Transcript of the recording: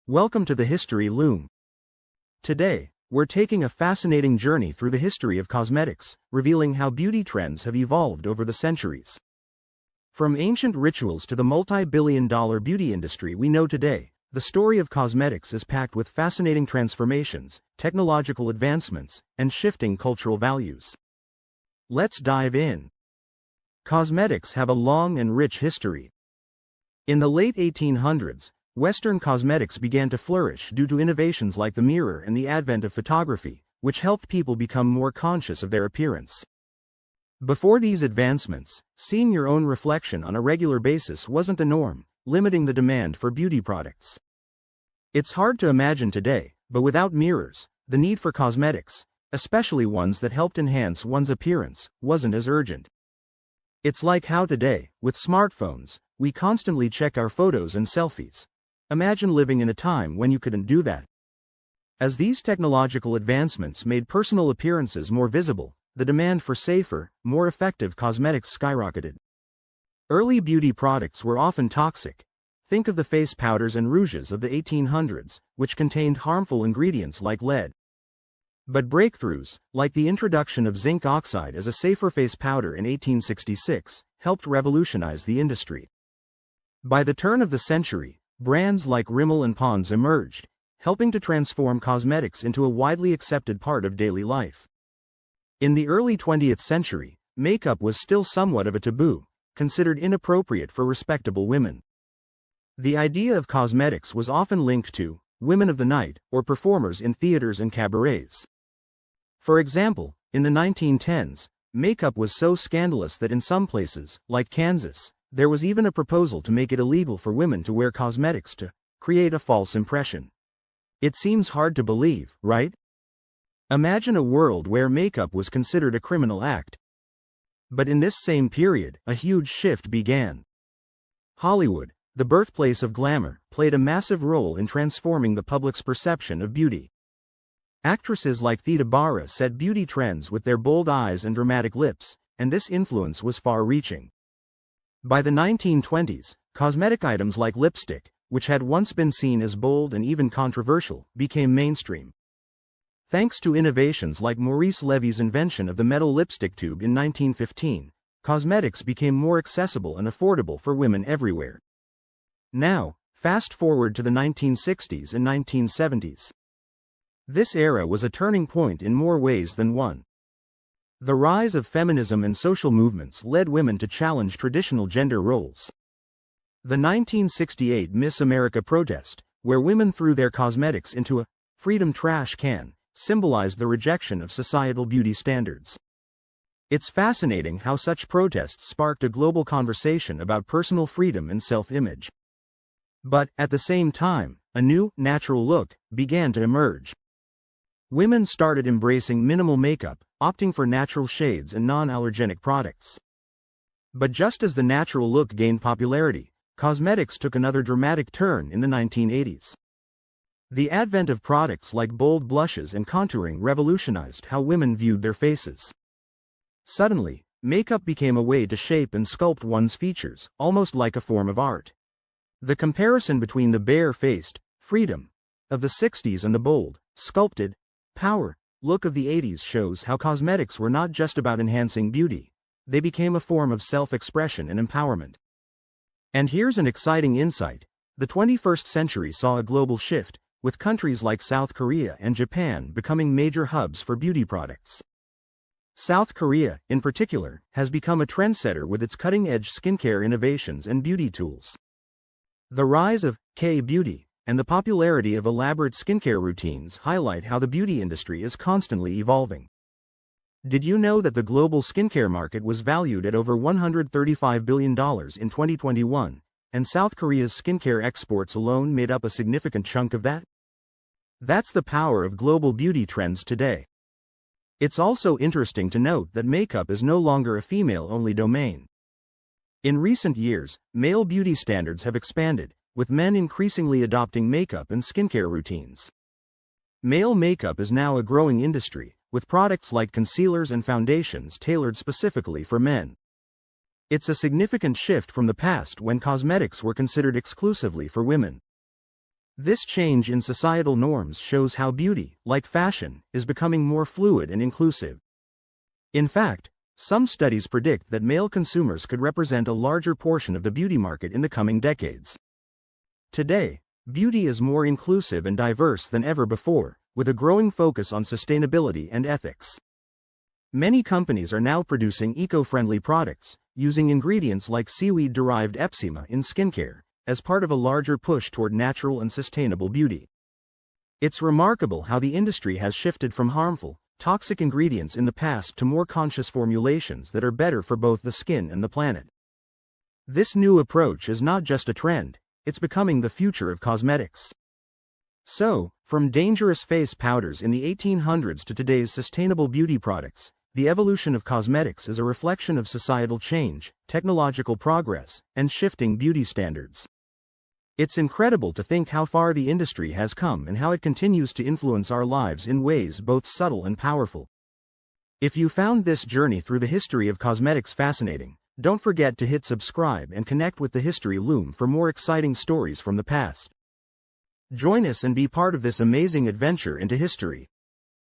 Welcome to the History Loom. Today, we're taking a fascinating journey through the history of cosmetics, revealing how beauty trends have evolved over the centuries. From ancient rituals to the multi-billion-dollar beauty industry we know today, the story of cosmetics is packed with fascinating transformations, technological advancements, and shifting cultural values. Let's dive in. Cosmetics have a long and rich history. In the late 1800s, Western cosmetics began to flourish due to innovations like the mirror and the advent of photography, which helped people become more conscious of their appearance. Before these advancements, seeing your own reflection on a regular basis wasn't the norm, limiting the demand for beauty products. It's hard to imagine today, but without mirrors, the need for cosmetics, especially ones that helped enhance one's appearance, wasn't as urgent. It's like how today, with smartphones, we constantly check our photos and selfies. Imagine living in a time when you couldn't do that. As these technological advancements made personal appearances more visible, the demand for safer, more effective cosmetics skyrocketed. Early beauty products were often toxic. Think of the face powders and rouges of the 1800s, which contained harmful ingredients like lead. But breakthroughs, like the introduction of zinc oxide as a safer face powder in 1866, helped revolutionize the industry. By the turn of the century, brands like Rimmel and Pond's emerged, helping to transform cosmetics into a widely accepted part of daily life. In the early 20th century, makeup was still somewhat of a taboo, considered inappropriate for respectable women. The idea of cosmetics was often linked to women of the night or performers in theaters and cabarets. For example, in the 1910s, makeup was so scandalous that in some places, like Kansas, there was even a proposal to make it illegal for women to wear cosmetics to create a false impression. It seems hard to believe, right? Imagine a world where makeup was considered a criminal act. But in this same period, a huge shift began. Hollywood, the birthplace of glamour, played a massive role in transforming the public's perception of beauty. Actresses like Theda Bara set beauty trends with their bold eyes and dramatic lips, and this influence was far-reaching. By the 1920s, cosmetic items like lipstick, which had once been seen as bold and even controversial, became mainstream. Thanks to innovations like Maurice Levy's invention of the metal lipstick tube in 1915, cosmetics became more accessible and affordable for women everywhere. Now, fast forward to the 1960s and 1970s. This era was a turning point in more ways than one. The rise of feminism and social movements led women to challenge traditional gender roles. The 1968 Miss America protest, where women threw their cosmetics into a freedom trash can, symbolized the rejection of societal beauty standards. It's fascinating how such protests sparked a global conversation about personal freedom and self-image. But, at the same time, a new, natural look began to emerge. Women started embracing minimal makeup, opting for natural shades and non-allergenic products. But just as the natural look gained popularity, cosmetics took another dramatic turn in the 1980s. The advent of products like bold blushes and contouring revolutionized how women viewed their faces. Suddenly, makeup became a way to shape and sculpt one's features, almost like a form of art. The comparison between the bare-faced freedom of the 60s and the bold, sculpted power look of the 80s shows how cosmetics were not just about enhancing beauty, they became a form of self-expression and empowerment. And here's an exciting insight: the 21st century saw a global shift, with countries like South Korea and Japan becoming major hubs for beauty products. South Korea, in particular, has become a trendsetter with its cutting-edge skincare innovations and beauty tools. The rise of K-beauty and the popularity of elaborate skincare routines highlight how the beauty industry is constantly evolving. Did you know that the global skincare market was valued at over $135 billion in 2021, and South Korea's skincare exports alone made up a significant chunk of that? That's the power of global beauty trends today. It's also interesting to note that makeup is no longer a female-only domain. In recent years, male beauty standards have expanded, with men increasingly adopting makeup and skincare routines. Male makeup is now a growing industry, with products like concealers and foundations tailored specifically for men. It's a significant shift from the past when cosmetics were considered exclusively for women. This change in societal norms shows how beauty, like fashion, is becoming more fluid and inclusive. In fact, some studies predict that male consumers could represent a larger portion of the beauty market in the coming decades. Today, beauty is more inclusive and diverse than ever before, with a growing focus on sustainability and ethics. Many companies are now producing eco-friendly products, using ingredients like seaweed-derived epsima in skincare, as part of a larger push toward natural and sustainable beauty. It's remarkable how the industry has shifted from harmful, toxic ingredients in the past to more conscious formulations that are better for both the skin and the planet. This new approach is not just a trend, it's becoming the future of cosmetics. So, from dangerous face powders in the 1800s to today's sustainable beauty products, the evolution of cosmetics is a reflection of societal change, technological progress, and shifting beauty standards. It's incredible to think how far the industry has come and how it continues to influence our lives in ways both subtle and powerful. If you found this journey through the history of cosmetics fascinating, don't forget to hit subscribe and connect with the History Loom for more exciting stories from the past. Join us and be part of this amazing adventure into history.